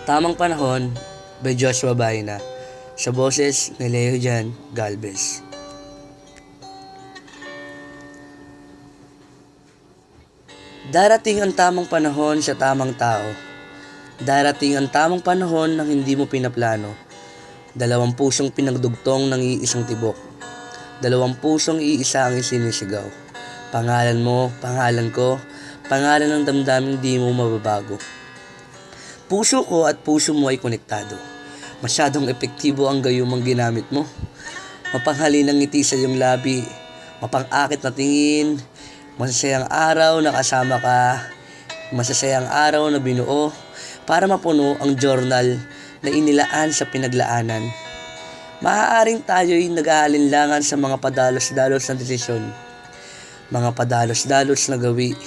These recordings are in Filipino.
Tamang Panahon by Joshua Baena sa boses ni Leo Jan Galvez. Darating ang tamang panahon sa tamang tao. Darating ang tamang panahon ng hindi mo pinaplano. Dalawang pusong pinagdugtong ng iisang tibok. Dalawang pusong iisa ang isinisigaw. Pangalan mo, pangalan ko, pangalan ng damdaming di mo mababago. Puso ko at puso mo ay konektado. Masyadong epektibo ang gayumang ginamit mo. Mapanghalin ang ngiti sa iyong labi, mapang-akit na tingin, masasayang araw na kasama ka, masasayang araw na binuo para mapuno ang journal na inilaan sa pinaglaanan. Maaaring tayo'y nag-aalinlangan sa mga padalos-dalos na desisyon, mga padalos-dalos na gawi,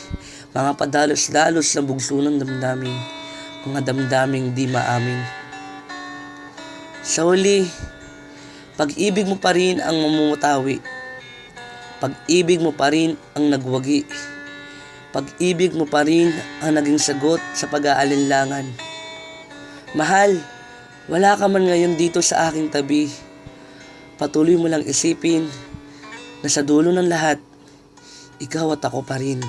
mga padalos-dalos na bugso ng damdamin, mga damdaming di maamin. Sa huli, pag-ibig mo pa rin ang mamumutawi. Pag-ibig mo pa rin ang nagwagi. Pag-ibig mo pa rin ang naging sagot sa pag-aalinlangan. Mahal, wala ka man ngayon dito sa aking tabi. Patuloy mo lang isipin na sa dulo ng lahat, ikaw at ako pa rin.